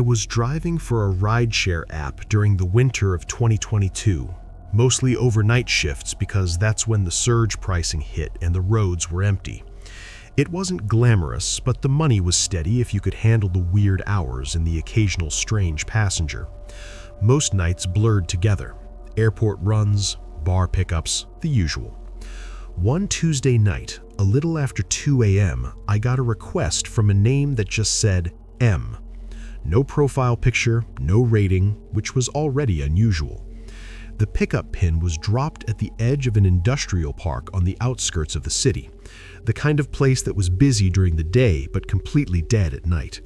was driving for a rideshare app during the winter of 2022, mostly overnight shifts because that's when the surge pricing hit and the roads were empty. It wasn't glamorous, but the money was steady if you could handle the weird hours and the occasional strange passenger. Most nights blurred together. Airport runs, bar pickups, the usual. One Tuesday night, a little after 2 a.m., I got a request from a name that just said M. No profile picture, no rating, which was already unusual. The pickup pin was dropped at the edge of an industrial park on the outskirts of the city, the kind of place that was busy during the day but completely dead at night.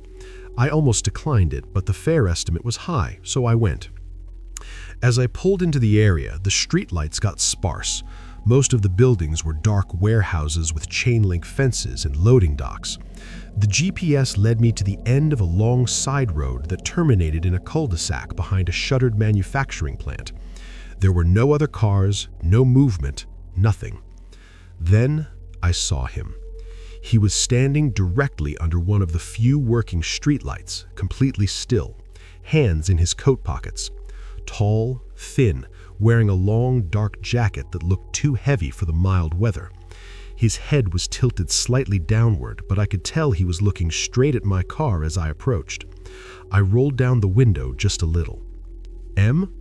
I almost declined it, but the fare estimate was high, so I went. As I pulled into the area, the streetlights got sparse. Most of the buildings were dark warehouses with chain-link fences and loading docks. The GPS led me to the end of a long side road that terminated in a cul-de-sac behind a shuttered manufacturing plant. There were no other cars, no movement, nothing. Then I saw him. He was standing directly under one of the few working streetlights, completely still, hands in his coat pockets. Tall, thin, wearing a long, dark jacket that looked too heavy for the mild weather. His head was tilted slightly downward, but I could tell he was looking straight at my car as I approached. I rolled down the window just a little. "M?"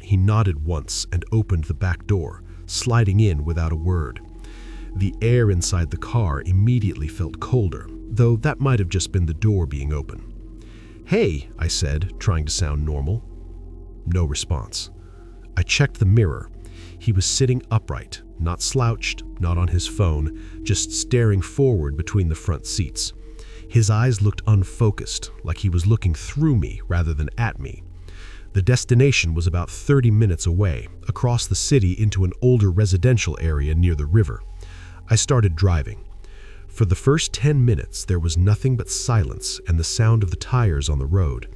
He nodded once and opened the back door, sliding in without a word. The air inside the car immediately felt colder, though that might have just been the door being open. "Hey," I said, trying to sound normal. No response. I checked the mirror. He was sitting upright, not slouched, not on his phone, just staring forward between the front seats. His eyes looked unfocused, like he was looking through me rather than at me. The destination was about 30 minutes away, across the city into an older residential area near the river. I started driving. For the first 10 minutes, there was nothing but silence and the sound of the tires on the road.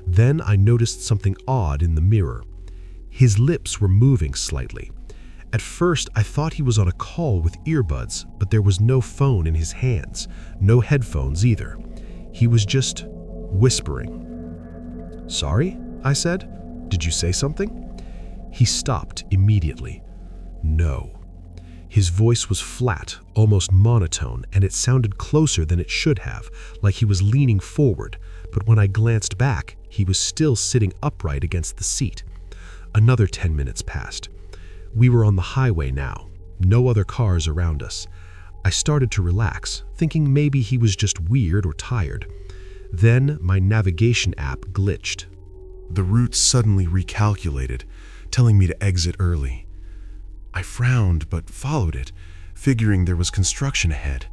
Then I noticed something odd in the mirror. His lips were moving slightly. At first, I thought he was on a call with earbuds, but there was no phone in his hands, no headphones either. He was just whispering. "Sorry?" I said. "Did you say something?" He stopped immediately. "No." His voice was flat, almost monotone, and it sounded closer than it should have, like he was leaning forward, but when I glanced back, he was still sitting upright against the seat. Another 10 minutes passed. We were on the highway now, no other cars around us. I started to relax, thinking maybe he was just weird or tired. Then my navigation app glitched. The route suddenly recalculated, telling me to exit early. I frowned but followed it, figuring there was construction ahead.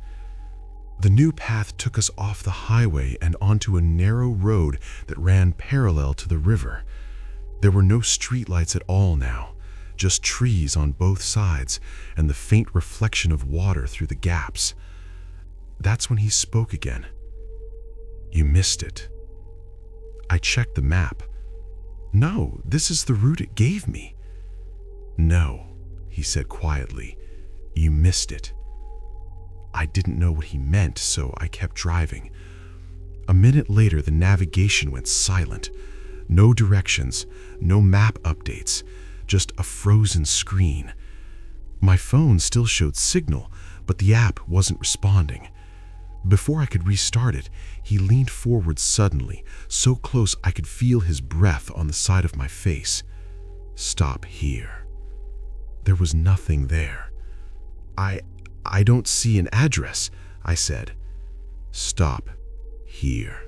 The new path took us off the highway and onto a narrow road that ran parallel to the river. There were no streetlights at all now, just trees on both sides and the faint reflection of water through the gaps. That's when he spoke again. "You missed it." I checked the map. "No, this is the route it gave me." "No," he said quietly, "you missed it." I didn't know what he meant, so I kept driving. A minute later, the navigation went silent. No directions, no map updates, just a frozen screen. My phone still showed signal, but the app wasn't responding. Before I could restart it, he leaned forward suddenly, so close I could feel his breath on the side of my face. "Stop here." There was nothing there. I don't see an address," I said. "Stop here."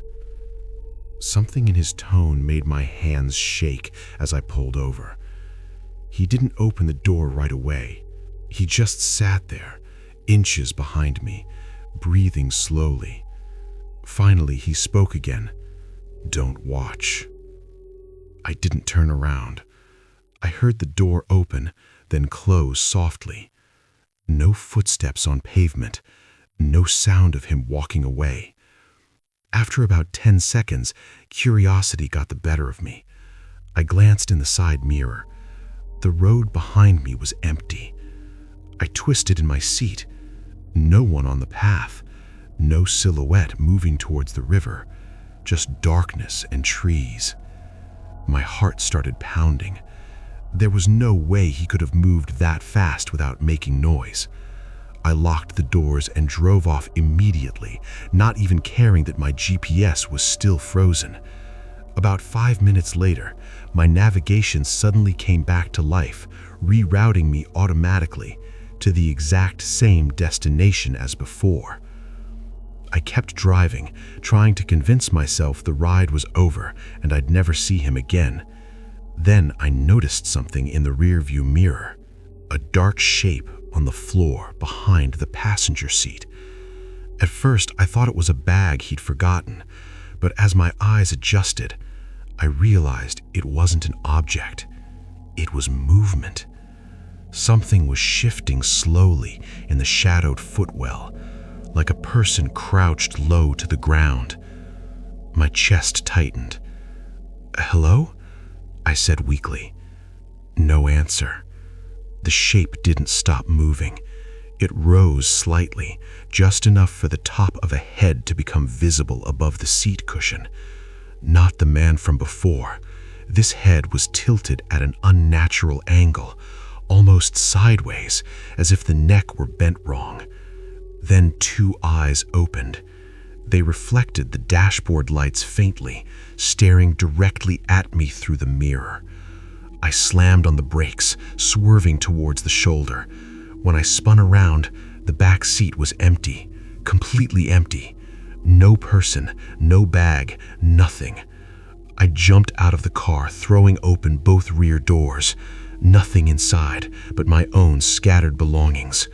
Something in his tone made my hands shake as I pulled over. He didn't open the door right away. He just sat there, inches behind me, breathing slowly. Finally, he spoke again. "Don't watch." I didn't turn around. I heard the door open, then close softly. No footsteps on pavement, no sound of him walking away. After about 10 seconds, curiosity got the better of me. I glanced in the side mirror. The road behind me was empty. I twisted in my seat. No one on the path, no silhouette moving towards the river. just darkness and trees. My heart started pounding. There was no way he could have moved that fast without making noise. I locked the doors and drove off immediately, not even caring that my GPS was still frozen. About 5 minutes later, my navigation suddenly came back to life, rerouting me automatically to the exact same destination as before. I kept driving, trying to convince myself the ride was over and I'd never see him again. Then I noticed something in the rearview mirror, a dark shape on the floor behind the passenger seat. At first, I thought it was a bag he'd forgotten, but as my eyes adjusted, I realized it wasn't an object. It was movement. Something was shifting slowly in the shadowed footwell, like a person crouched low to the ground. My chest tightened. "Hello?" I said weakly. No answer. The shape didn't stop moving. It rose slightly, just enough for the top of a head to become visible above the seat cushion. Not the man from before. This head was tilted at an unnatural angle, almost sideways, as if the neck were bent wrong. Then 2 eyes opened. They reflected the dashboard lights faintly, staring directly at me through the mirror. I slammed on the brakes, swerving towards the shoulder. When I spun around, the back seat was empty, completely empty. No person, no bag, nothing. I jumped out of the car, throwing open both rear doors. Nothing inside but my own scattered belongings.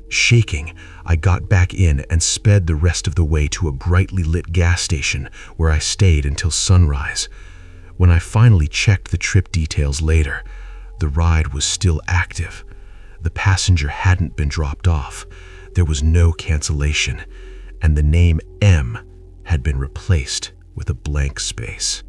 Shaking, I got back in and sped the rest of the way to a brightly lit gas station where I stayed until sunrise. When I finally checked the trip details later, the ride was still active. The passenger hadn't been dropped off. There was no cancellation, and the name M had been replaced with a blank space.